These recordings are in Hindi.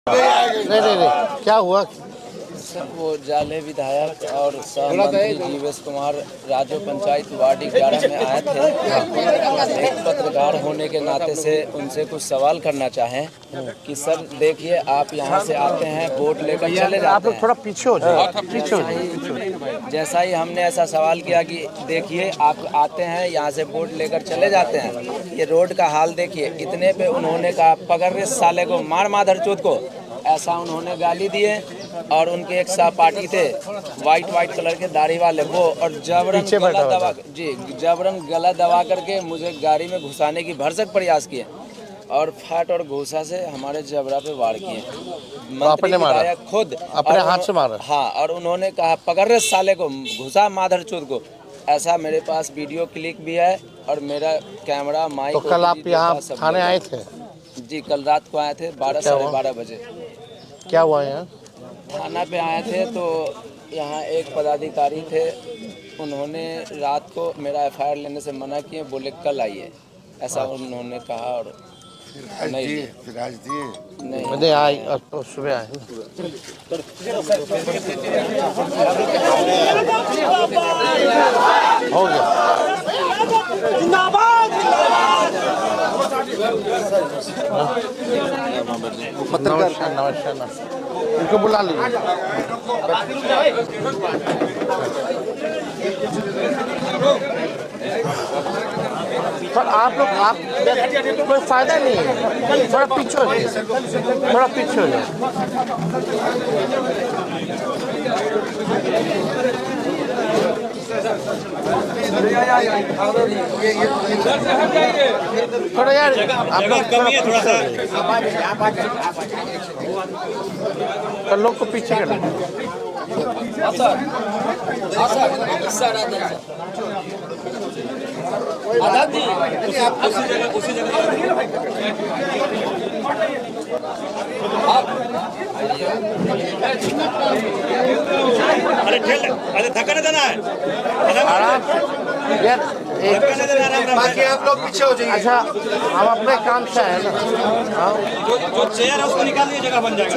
नहीं, क्या हुआ? सर वो जाले विधायक और सहमंत्री जीवेश कुमार राजो पंचायत वार्ड 11 में आए थे। एक पत्रकार होने के नाते से उनसे कुछ सवाल करना चाहें कि सर देखिए आप यहाँ से आते हैं वोट लेकर चले जाते हैं। आप लोग थोड़ा पीछे हो जाए, पीछे हो जाए। जैसा ही हमने ऐसा सवाल किया कि देखिए आप आते हैं यहाँ से वोट लेकर चले जाते हैं, ये रोड का हाल देखिए। इतने पे उन्होंने कहा पकड़ रे साले को, मार माधर चोद को, ऐसा उन्होंने गाली दिए। और उनके एक सहपाठी थे वाइट कलर के दाढ़ी वाले, वो और जबरन गला दबा करके मुझे गाड़ी में घुसाने की भरसक प्रयास किए और फाट और घूसा से हमारे जबरा पे वार किए। मंत्री विधायक खुद अपने हाथ से मारा। हाँ, और उन्होंने कहा पकड़ रहे साले को, घुसा माधर चोद को। ऐसा मेरे पास वीडियो क्लिप भी है और मेरा कैमरा माइक। तो कल आप यहाँ थाने आए थे? जी, कल रात को आए थे 12 साढ़े 12 बजे। क्या हुआ यहाँ? थाना पे आए थे तो यहाँ एक पदाधिकारी थे, उन्होंने रात को मेरा एफआईआर लेने से मना किए, बोले कल आइए, ऐसा उन्होंने कहा। और नहीं आए सुबह आए। हो गया। नमस्कार इनको बुला लीजिए। पर आप लोग कोई फायदा नहीं है, थोड़ा पीछे हो जाए, थोड़ा पीछे हो जाए। थोड़ा यार आप लोग थोड़ा सा लोग को पीछे कर अरे धक्का नहीं देना है, आराम यार। बाकी आप लोग पीछे हो जाइए। अच्छा, हम अपने काम से है ना। जो चेयर है उसको निकाल दीजिए, जगह बन जाएगा।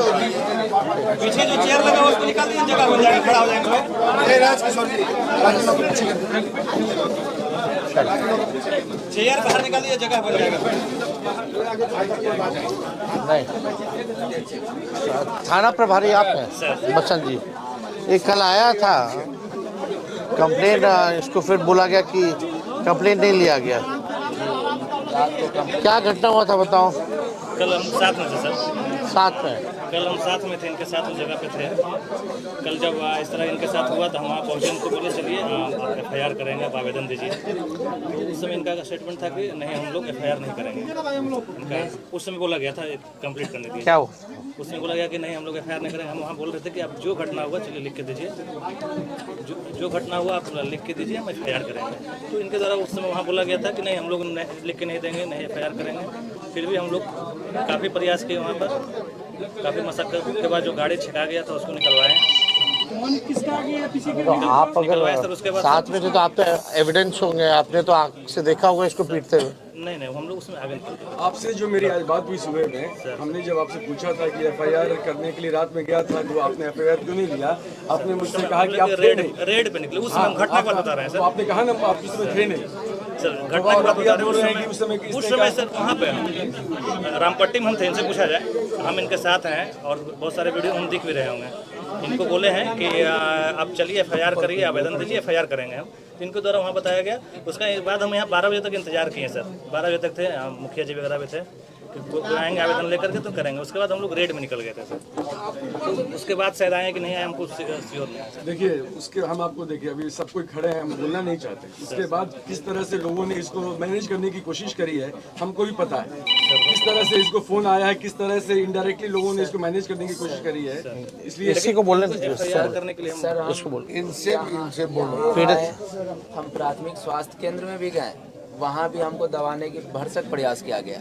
पीछे जो चेयर लगा है उसको निकाल दीजिए, जगह बन जाएगा, खड़ा हो जाएंगे। चेयर बाहर निकाल दीजिए, जगह बन जाएगा। नहीं, थाना प्रभारी आप हैं बच्चन जी। ये कल आया था कंप्लेन, इसको फिर बोला गया कि कंप्लेन नहीं लिया गया। क्या घटना हुआ था बताओ? कल हम साथ में थे सर। साथ में? कल हम साथ में थे, इनके साथ उस जगह पे थे। कल जब इस तरह इनके साथ हुआ तो हम वहाँ पहुँचे, उनको बोले चलिए आप एफआईआर करेंगे, आप आवेदन दीजिए। तो उस समय इनका स्टेटमेंट था कि नहीं हम लोग एफआईआर नहीं करेंगे। इनका उस समय बोला गया था कंप्लीट करने के लिए। क्या हुआ? उसमें बोला गया कि नहीं हम लोग एफआईआर नहीं करेंगे। हम वहाँ बोल रहे थे कि आप जो घटना हुआ चलिए लिख के दीजिए, जो घटना हुआ आप लिख के दीजिए, हम एफआईआर करेंगे। तो इनके द्वारा उस समय वहाँ बोला गया था कि नहीं हम लोग लिख के नहीं देंगे, नहीं एफआईआर करेंगे। फिर भी हम लोग काफ़ी प्रयास किए, वहाँ पर काफ़ी मशक्कत के बाद जो गाड़ी छिका गया था उसको निकलवाएं। तो आप अगर साथ में थे तो आप तो एविडेंस होंगे, आपने तो आँख से देखा होगा इसको पीटते हुए। नहीं हम लोग उसमें आगे आपसे जो मेरी आज बात हुई सुबह में, हमने जब आपसे पूछा था कि एफआईआर करने के लिए रात में गया था, तो आपने एफआईआर क्यों नहीं लिया? आपने मुझसे कहा कि आप रेड पे निकले। उस समय हम घटना को बता रहे हैं सर। आपने कहा ना आप उस समय थे नहीं सर, घटना को बता रहे हैं। उस समय सर वहाँ पे हम रामपट्टी में हम थे, इनसे पूछा जाए, हम इनके साथ हैं और बहुत सारे वीडियो हम दिख भी रहे होंगे। इनको बोले हैं कि आप चलिए एफआईआर करिए, आवेदन दीजिए, एफआईआर करेंगे हम। इनको द्वारा वहाँ बताया गया। उसका एक बाद हम यहाँ 12 बजे तक इंतजार किए सर। 12 बजे तक थे, मुखिया जी वगैरह भी थे कि आएंगे आवेदन लेकर के तो करेंगे। उसके बाद हम लोग रेड में निकल गए थे सर। तो उसके बाद शायद आए कि नहीं आए हमको श्योर नहीं। देखिए उसके हम आपको देखिए अभी सब कोई खड़े हैं, हम बोलना नहीं चाहते। उसके बाद किस तरह से लोगों ने इसको मैनेज करने की कोशिश करी है हमको भी पता है। किस तरह से इसको फोन आया है, किस तरह से इनडायरेक्टली लोगों ने इसको मैनेज करने की कोशिश करी है। इसलिए इसी को बोलने करने के लिए हम इसको बोल इनसे बोलो। हम प्राथमिक स्वास्थ्य केंद्र में भी गए, वहाँ भी हमको दबाने की भरसक प्रयास किया गया।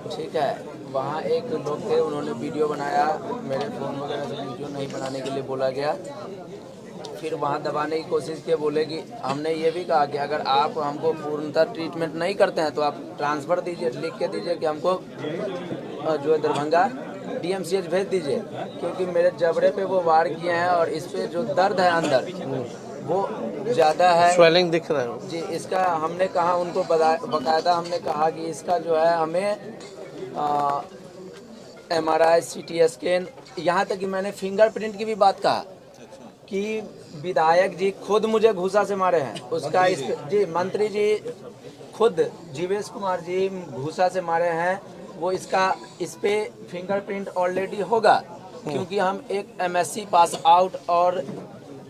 ठीक है, वहाँ एक लोग थे, उन्होंने वीडियो बनाया, मेरे फ़ोन वगैरह से वीडियो नहीं बनाने के लिए बोला गया। फिर वहाँ दबाने की कोशिश की, बोले कि हमने ये भी कहा कि अगर आप हमको पूर्णतः ट्रीटमेंट नहीं करते हैं तो आप ट्रांसफ़र दीजिए, लिख के दीजिए कि हमको जो है दरभंगा DMCH भेज दीजिए, क्योंकि मेरे जबड़े पे वो वार किए हैं और इस पे जो दर्द है अंदर वो ज़्यादा है। स्वेलिंग दिख रहा है जी, इसका हमने कहा उनको बकायदा हमने कहा कि इसका जो है हमें MRI CT स्कैन, यहाँ तक कि मैंने फिंगरप्रिंट की भी बात कहा कि विधायक जी खुद मुझे घूसा से मारे हैं, उसका इस जी मंत्री जी खुद जीवेश कुमार जी घूसा से मारे हैं, वो इसका इस पे फिंगरप्रिंट ऑलरेडी होगा, क्योंकि हम एक MSc पास आउट और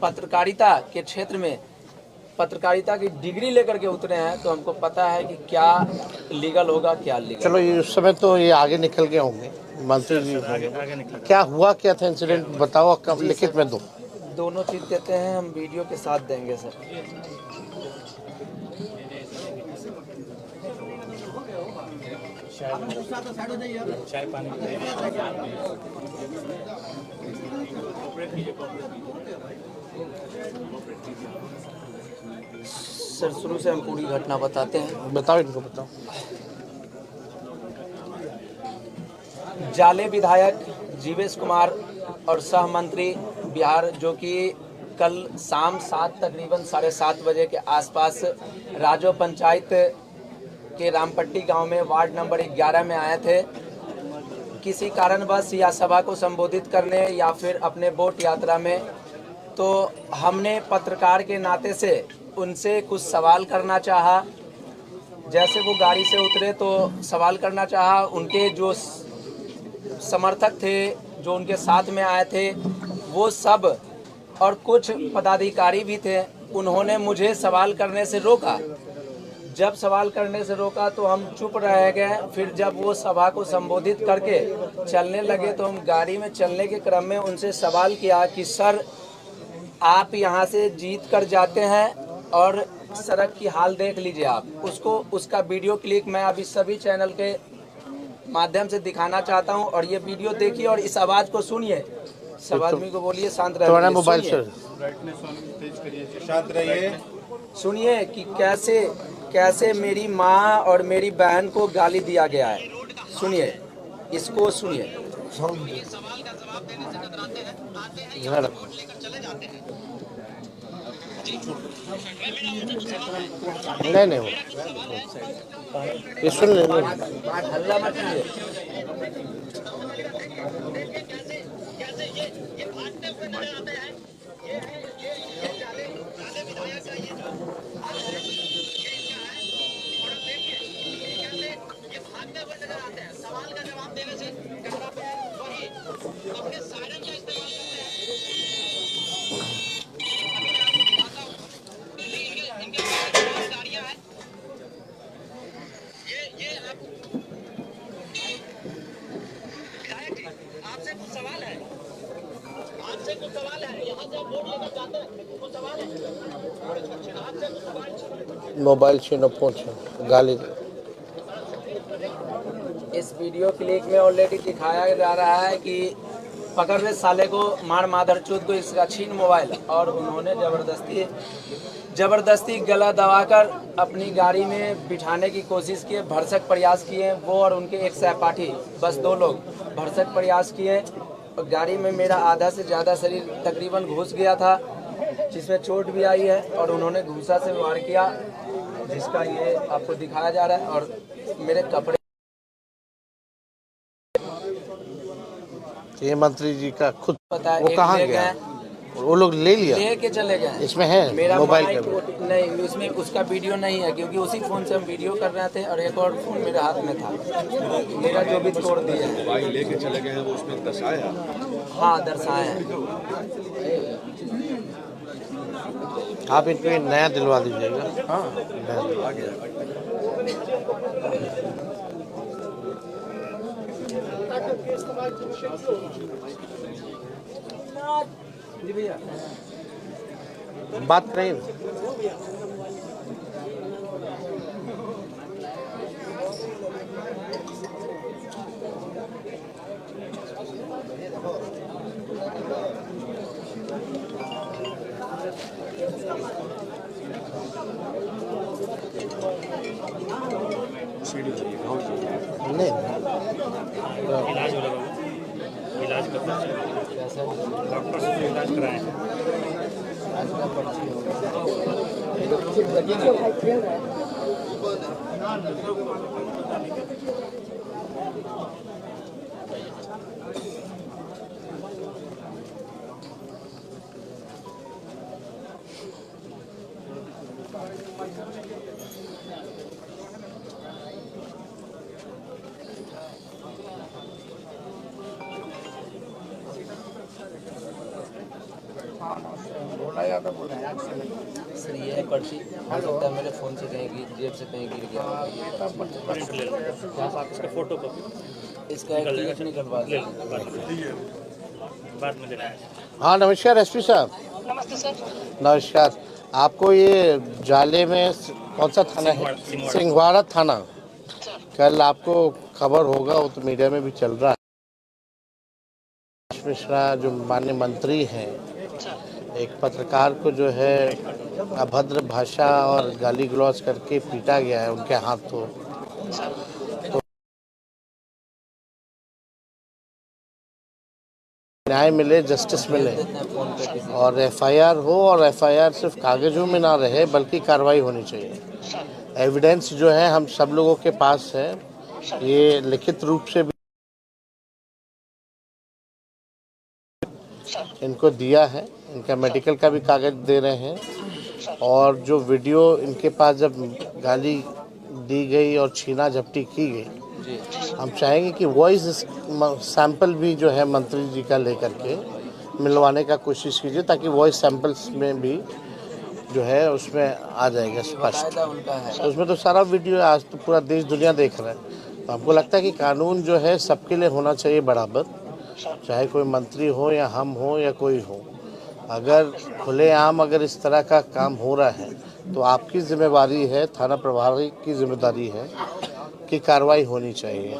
पत्रकारिता के क्षेत्र में पत्रकारिता की डिग्री लेकर के उतरे हैं, तो हमको पता है कि क्या लीगल होगा क्या लीगल। चलो ये उस समय तो ये आगे निकल गए होंगे मंत्री जी। क्या हुआ, क्या था इंसिडेंट बताओ, कब लिखित में दो। दोनों चीज़ देते हैं, हम वीडियो के साथ देंगे सर। चाय पानी सर शुरू से हम पूरी घटना बताते हैं। बताओ इनको, बताओ। जाले विधायक जीवेश कुमार और सह मंत्री बिहार, जो कि कल शाम तकरीबन 7:30 बजे के आसपास राजो पंचायत के रामपट्टी गांव में वार्ड नंबर 11 में आए थे, किसी कारणवश या सभा को संबोधित करने या फिर अपने वोट यात्रा में। तो हमने पत्रकार के नाते से उनसे कुछ सवाल करना चाहा। जैसे वो गाड़ी से उतरे तो सवाल करना चाहा, उनके जो समर्थक थे जो उनके साथ में आए थे वो सब और कुछ पदाधिकारी भी थे, उन्होंने मुझे सवाल करने से रोका। जब सवाल करने से रोका तो हम चुप रह गए। फिर जब वो सभा को संबोधित करके चलने लगे तो हम गाड़ी में चलने के क्रम में उनसे सवाल किया कि सर आप यहाँ से जीत कर जाते हैं और सड़क की हाल देख लीजिए आप। उसका वीडियो क्लिप मैं अभी सभी चैनल के माध्यम से दिखाना चाहता हूँ और ये वीडियो देखिए और इस आवाज़ को सुनिए। सब आदमी को बोलिए शांत रहिए, मोबाइल से शांत रहिए, सुनिए कि कैसे मेरी माँ और मेरी बहन को गाली दिया गया है। सुनिए, इसको सुनिए। नहीं ये सुन ले। हल्ला मत कीजिए। मोबाइल छीनो, फोन छीनो, गाली। इस वीडियो क्लिप में ऑलरेडी दिखाया जा रहा है कि पकड़ रहे साले को, मार मादर चूत को, इसका छीन मोबाइल। और उन्होंने जबरदस्ती गला दबाकर अपनी गाड़ी में बिठाने की कोशिश किए, भरसक प्रयास किए। वो और उनके एक सहपाठी, बस 2 लोग भरसक प्रयास किए। गाड़ी में मेरा आधा से ज़्यादा शरीर तकरीबन घुस गया था, जिसमें चोट भी आई है। और उन्होंने घूसा से वार किया, जिसका ये आपको दिखाया जा रहा है। और मेरे कपड़े, ये मंत्री जी का खुद पता है, वो कहाँ गया? वो लोग ले लिया, लेके चले गए। इसमें है मेरा मोबाइल माइक नहीं, उसमें उसका वीडियो नहीं है, क्योंकि उसी फोन से हम वीडियो कर रहे थे और एक और फोन मेरे हाथ में था। मेरा जो भी तोड़ दिया है, मोबाइल लेके चले गए हैं, वो उसमें दर्शाया। हाँ दर्शाए हैं। आप इनको ये नया दिलवा दीजिएगा। हाँ जी भैया, बात करें। नहीं डॉक्टर से इलाज कराए हैं। सर ये है पर्ची, हो सकता है मेरे फ़ोन से कहीं जेब से कहीं गिर गया हो। प्रिंट ले लो, इसका फोटो कॉपी इसका एक टिकट निकलवा ले दो। लो, बाद में देना है। हाँ नमस्कार एसपी साहब। नमस्ते सर। नमस्कार। आपको ये जाले में कौन सा थाना है? सिंहवाड़ा थाना। कल आपको खबर होगा, वो तो मीडिया में भी चल रहा है, मिश्रा जो माननीय मंत्री हैं, एक पत्रकार को जो है अभद्र भाषा और गाली गलौज करके पीटा गया है उनके हाथों। तो न्याय मिले, जस्टिस मिले और एफआईआर हो, और एफआईआर सिर्फ कागजों में ना रहे बल्कि कार्रवाई होनी चाहिए। एविडेंस जो है हम सब लोगों के पास है, ये लिखित रूप से भी इनको दिया है, इनका मेडिकल का भी कागज दे रहे हैं, और जो वीडियो इनके पास जब गाली दी गई और छीना झपटी की गई, हम चाहेंगे कि वॉइस सैंपल भी जो है मंत्री जी का लेकर के मिलवाने का कोशिश कीजिए, ताकि वॉइस सैंपल्स में भी जो है उसमें आ जाएगा स्पष्ट। तो उसमें तो सारा वीडियो आज तो पूरा देश दुनिया देख रहा है। तो हमको लगता है कि कानून जो है सबके लिए होना चाहिए बराबर, चाहे कोई मंत्री हो या हम हो या कोई हो। अगर खुलेआम अगर इस तरह का काम हो रहा है तो आपकी जिम्मेवारी है, थाना प्रभारी की जिम्मेदारी है कि कार्रवाई होनी चाहिए।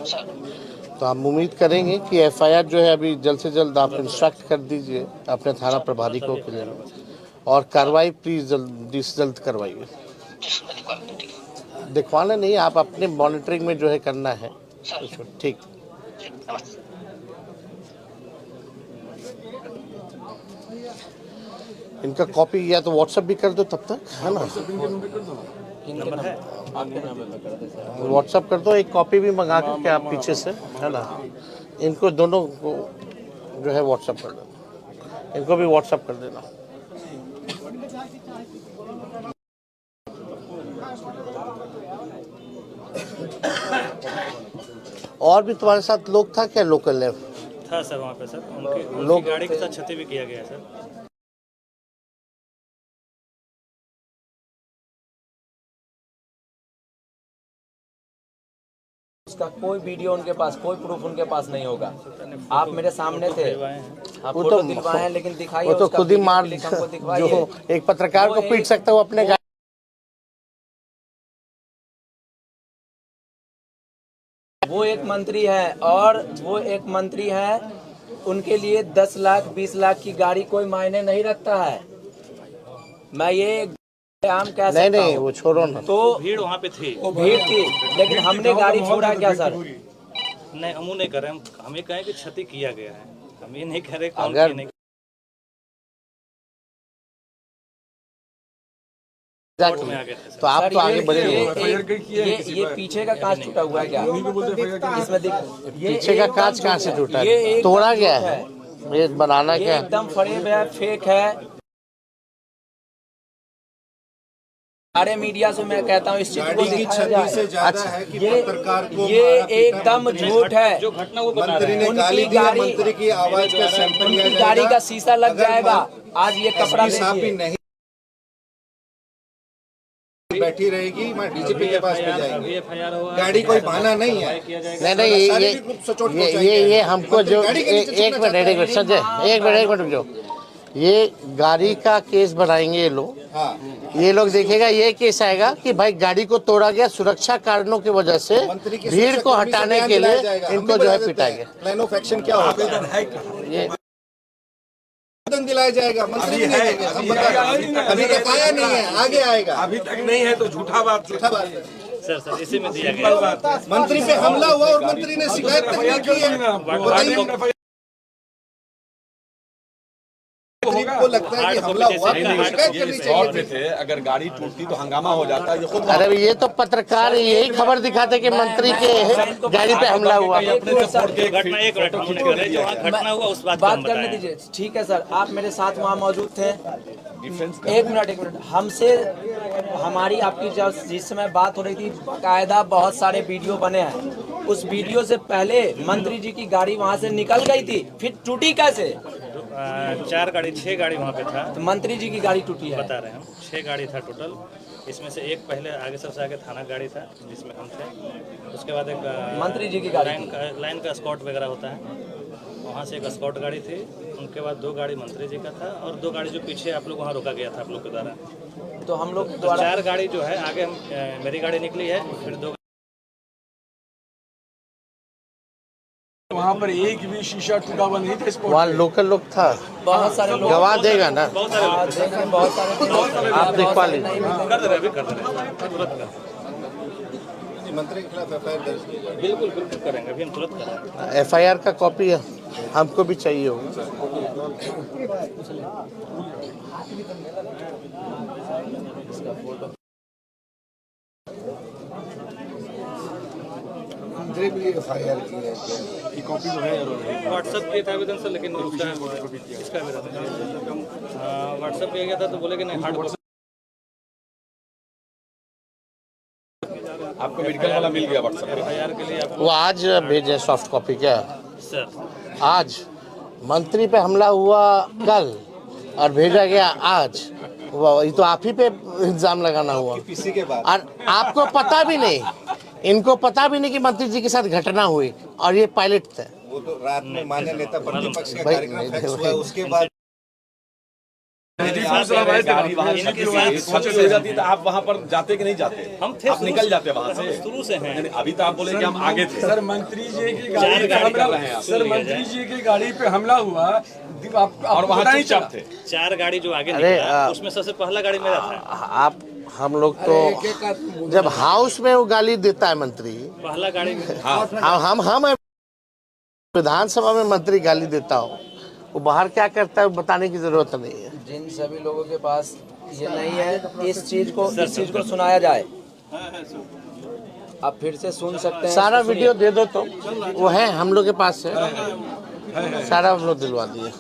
तो हम उम्मीद करेंगे कि एफआईआर जो है अभी जल्द से जल्द आप इंस्ट्रक्ट कर दीजिए अपने थाना प्रभारी को के लिए, और कार्रवाई प्लीज जल्द से जल्द करवाइए। दिखवाना नहीं, आप अपने मॉनिटरिंग में जो है करना है। ठीक, इनका कॉपी या तो व्हाट्सएप भी कर दो तब तक, है ना? नंबर है आपके नाम पे कर दे सर। व्हाट्सएप कर दो, एक कॉपी भी मंगा के आप पीछे से, है ना? इनको दोनों को जो है व्हाट्सएप कर देना, इनको भी व्हाट्सएप कर देना। और भी तुम्हारे साथ लोग था क्या लोकल है? था सर वहाँ पे सर, उनकी गाड़ी के साथ क्षति भी किया गया सर। उसका कोई वीडियो उनके पास, कोई प्रूफ उनके पास नहीं होगा। आप मेरे सामने थे, आप वो फोटो तो दिलवाए हैं, लेकिन दिखाइए वो तो उसका खुद ही वीडियो मार, क्लिप हमको दिखवाइए। जो एक पत्रकार को पीट सकता है वो अपने वो एक मंत्री है, और वो एक मंत्री है, उनके लिए 10 लाख 20 लाख की गाड़ी कोई मायने नहीं रखता है। मैं ये आम कह सकता हूं। नहीं वो छोड़ो ना। तो भीड़ वहाँ पे थी, वो भीड़ थी, लेकिन हमने गाड़ी छोड़ा क्या सर? नहीं हम नहीं कर रहे, हम ये कहें कि क्षति किया गया है, हम ये नहीं कह रहे कौन अगर किया नहीं। में आ गए थे सर। तो आप तो आगे बढ़े ये पीछे का कांच टूटा हुआ है क्या? इसमें पीछे का कांच कहाँ से टूटा है? तोड़ा गया है? ये बनाना ये क्या? एकदम फरेब है, फेक है। सारे मीडिया से मैं कहता हूँ इस चीज को दिखाया जाए। है कि ये पत्रकार को एकदम झूठ है। जो घटना वो बता रहे मंत्री ने गाली दी, मंत्री की आवाज का सैंपल लिया उनकी गाड़ी का शीशा लग जाएगा। आज ये कपड़ा साफी नहीं बैठी रहेगी, मैं डीजीपी के पास में जाएंगे। गाड़ी कोई बहाना नहीं है। नहीं ये हमको जो एक मिनट संजय, एक मिनट जो ये गाड़ी का केस बनाएंगे ये लोग, ये लोग देखेगा ये केस आएगा कि भाई गाड़ी को तोड़ा गया सुरक्षा कारणों की वजह से, भीड़ को हटाने के लिए इनको जो है पिटाएंगे। प्लान ऑफ एक्शन क्या होगा? ये दिलाया जाएगा, मंत्री नहीं देंगे। हम बता, अभी तक आया नहीं है, आगे आएगा। अभी तक नहीं है तो झूठा बात है। सर इसी में दिया गया। मंत्री पे हमला हुआ और मंत्री ने शिकायत तक नहीं की है। को लगता है कि हमला हुआ तो शिकायत करनी चाहिए पे थे, अगर गाड़ी टूटती तो हंगामा हो जाता। ये खुद अरे ये तो पत्रकार यही खबर दिखाते कि मंत्री के गाड़ी पे हमला हुआ। घटना एक मिनट हम कह रहे हैं, जो वहाँ घटना हुआ उस बात बात करने दीजिए। ठीक है सर, आप मेरे साथ वहाँ मौजूद थे। एक मिनट हमसे हमारी आपकी जिस समय बात हो रही थी, बाकायदा बहुत सारे वीडियो बने हैं। उस वीडियो से पहले मंत्री जी की गाड़ी वहाँ से निकल गई थी, फिर टूटी कैसे? 6 गाड़ी वहाँ पे था। तो मंत्री जी की गाड़ी टूटी है, बता रहे हैं हम। 6 गाड़ी था टोटल। इसमें से एक पहले आगे सबसे आगे थाना गाड़ी था जिसमें हम थे। उसके बाद एक मंत्री जी की गाड़ी लाइन का स्कॉट वगैरह होता है, वहाँ से एक स्कॉट गाड़ी थी। उनके बाद 2 गाड़ी मंत्री जी का था और 2 गाड़ी जो पीछे आप लोग वहाँ रोका गया था आप लोग के द्वारा। तो हम लोग तो 4 गाड़ी जो है आगे मेरी गाड़ी निकली है, फिर 2 वहाँ पर एक भी शीशा टूटा हुआ नहीं था। स्पॉट वहाँ लोकल लोग था, बहुत सारे लोग गवाह देगा ना, बहुत सारे आप दिखवा लीजिए। कर दे रहे अभी कर दे रहे तुरंत कर मंत्री के खिलाफ एफआईआर दर्ज की जाए। बिल्कुल करेंगे, अभी हम तुरंत करेंगे। FIR का कॉपी हमको भी चाहिए होगा। मंत्री भी एफआईआर की है। कॉपी तो है यार। व्हाट्सएप किया था आवेदन सर, लेकिन उसका इसका भी रहता। व्हाट्सएप किया गया था तो बोले कि नहीं हार्ड कॉपी। आपको मेडिकल वाला मिल गया व्हाट्सएप पे। FIR के लिए आपको वो आज भेजे सॉफ्ट कॉपी क्या? सर आज मंत्री पे हमला हुआ कल और भेजा गया आज। ये तो आप ही पे इल्जाम लगाना हुआ। किसी के बाद और आपको पता भी नहीं, इनको पता भी नहीं कि मंत्री जी के साथ घटना हुई और ये पायलट थे। वो तो रात में मान्य नेता प्रतिपक्ष का भाई, कार्यक्रम नहीं, फिक्स हुआ, उसके बाद गाड़ी वहाँ से हो जाती तो आप वहाँ पर जाते कि नहीं जाते? हम थे आप निकल जाते वहाँ से। शुरू से हैं। यानी अभी तो आप बोले कि हम आगे थे। सर मंत्री जी की गाड़ी पे हमला, सर मंत्री जी की गाड़ी पे हमला हुआ, और वहाँ पता नहीं चुपचाप चला। थे। 4 गाड़ी जो आगे अरे, निकला उसमें सबसे पहला गाड़ी मेरा था। आप हम लोग तो जब हाउस में वो गाली देता है मंत्री, पहला गाड़ी हम विधानसभा में मंत्री गाली देता हो, वो बाहर क्या करता है बताने की जरूरत नहीं है। जिन सभी लोगों के पास ये नहीं है, इस चीज को सुनाया जाए। आप फिर से सुन सकते हैं। सारा वीडियो दे दो तो वो है हम लोग के पास है, सारा हम लोग दिलवा दिए।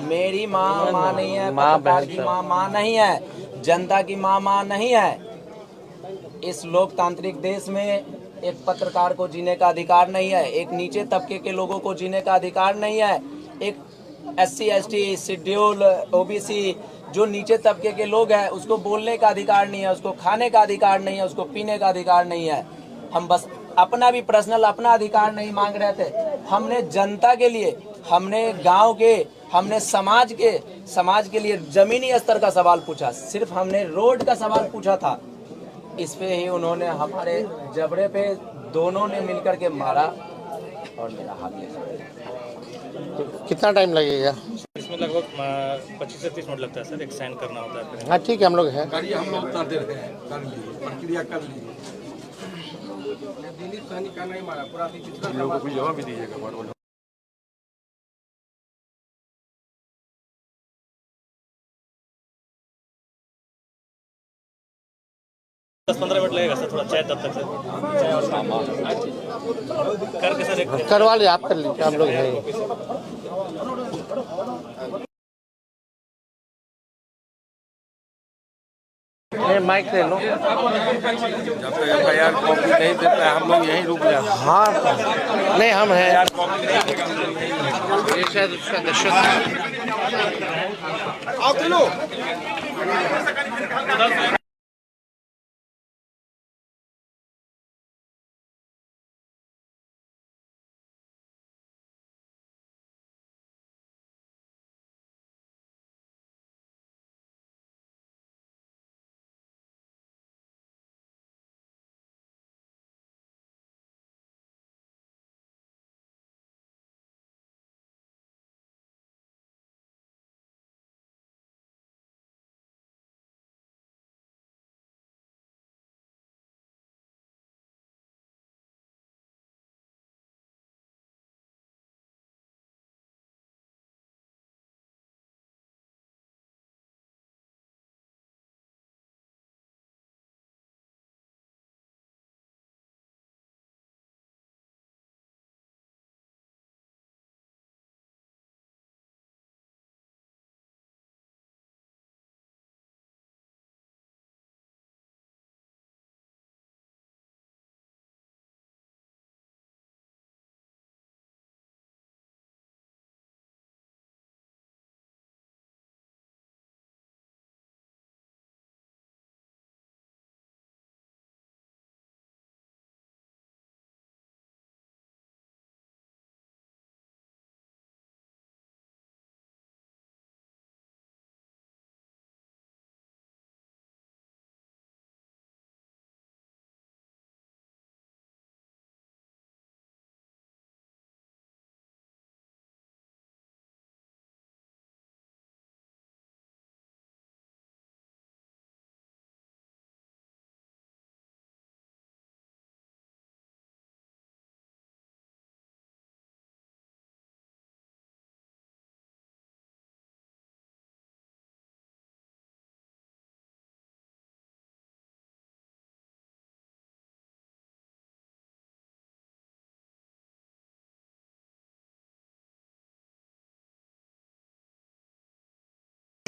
मेरी माँ नहीं है, माँ पत्रकार बहन की सब। माँ नहीं है, जनता की माँ नहीं है। इस लोकतांत्रिक देश में एक पत्रकार को जीने का अधिकार नहीं है, एक नीचे तबके के लोगों को जीने का अधिकार नहीं है, एक SC ST शेड्यूल OBC जो नीचे तबके के लोग हैं उसको बोलने का अधिकार नहीं है, उसको खाने का अधिकार नहीं है, उसको पीने का अधिकार नहीं है। हम बस अपना भी पर्सनल अपना अधिकार नहीं मांग रहे थे। हमने जनता के लिए, हमने गांव के, हमने समाज के लिए जमीनी स्तर का सवाल पूछा। सिर्फ हमने रोड का सवाल पूछा था। इस पे ही उन्होंने हमारे जबड़े पे दोनों ने मिलकर के मारा और मेरा हाथ ले। कितना टाइम लगेगा? इसमें लगभग 25 से 30 मिनट लगता है सर, एक साइन करना होता है। हाँ ठीक है, हम लोग हैं। गाड़ी हम लोग उतार दे रहे हैं, कर लीजिए, प्रक्रिया कर लीजिए। दिलीप सहनी का नहीं मारा, पूरा लोगों को जवाब भी दीजिएगा। 10-15 मिनट लगेगा सर, थोड़ा चाय तब तक सर, चाय और सामान करके सर एक करवा लिया, आप कर लीजिए, हम लोग हैं। माइक ले लो। जब तक FIR कॉपी नहीं देता है हम लोग यहीं रुक जाते हैं। हाँ नहीं, हम हैं। ये शायद उसका दशक है।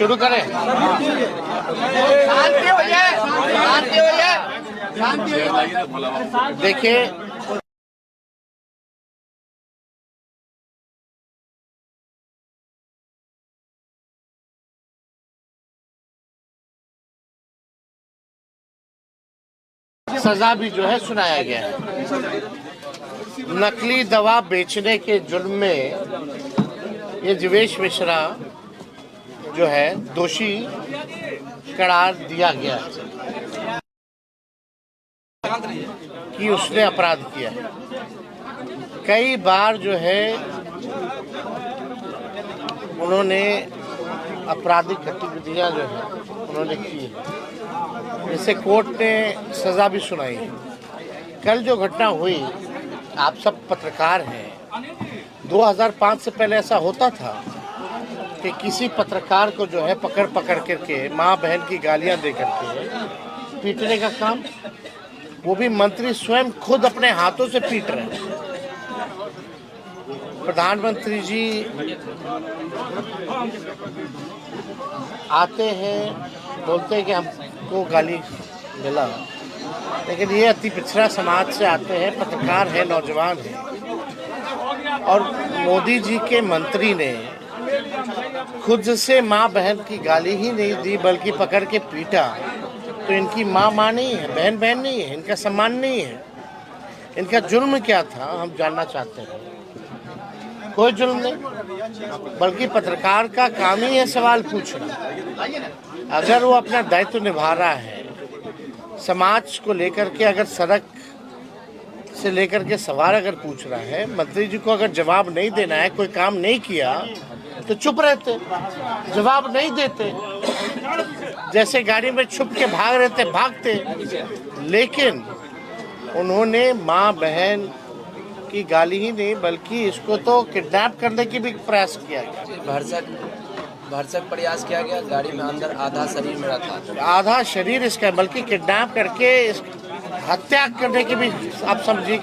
शुरू करें। देखिए, सजा भी जो है सुनाया गया है। नकली दवा बेचने के जुर्म में ये जीवेश मिश्रा जो है दोषी करार दिया गया कि उसने अपराध किया। कई बार जो है उन्होंने आपराधिक गतिविधियां जो है उन्होंने की है, जिससे कोर्ट ने सजा भी सुनाई। कल जो घटना हुई, आप सब पत्रकार हैं, 2005 से पहले ऐसा होता था कि किसी पत्रकार को जो है पकड़ करके माँ बहन की गालियां दे करके पीटने का काम, वो भी मंत्री स्वयं खुद अपने हाथों से पीट रहे हैं। प्रधानमंत्री जी आते हैं, बोलते हैं कि हमको गाली मिला, लेकिन ये अति पिछड़ा समाज से आते हैं, पत्रकार हैं, नौजवान हैं, और मोदी जी के मंत्री ने खुद से माँ बहन की गाली ही नहीं दी बल्कि पकड़ के पीटा। तो इनकी माँ नहीं है, बहन नहीं है, इनका सम्मान नहीं है। इनका जुर्म क्या था हम जानना चाहते हैं। कोई जुर्म नहीं, बल्कि पत्रकार का काम ही है सवाल पूछना। अगर वो अपना दायित्व निभा रहा है, समाज को लेकर के, अगर सड़क से लेकर के सवाल अगर पूछ रहा है, मंत्री जी को अगर जवाब नहीं देना है, कोई काम नहीं किया तो चुप रहते, जवाब नहीं देते, जैसे गाड़ी में छुप के भाग रहे थे भागते। लेकिन उन्होंने माँ बहन की गाली ही नहीं बल्कि इसको तो किडनैप करने की भी प्रयास किया गया। भरसक प्रयास किया गया। गाड़ी में अंदर आधा शरीर मेरा था, आधा शरीर इसका, बल्कि किडनैप करके हत्या करने की भी आप समझिए।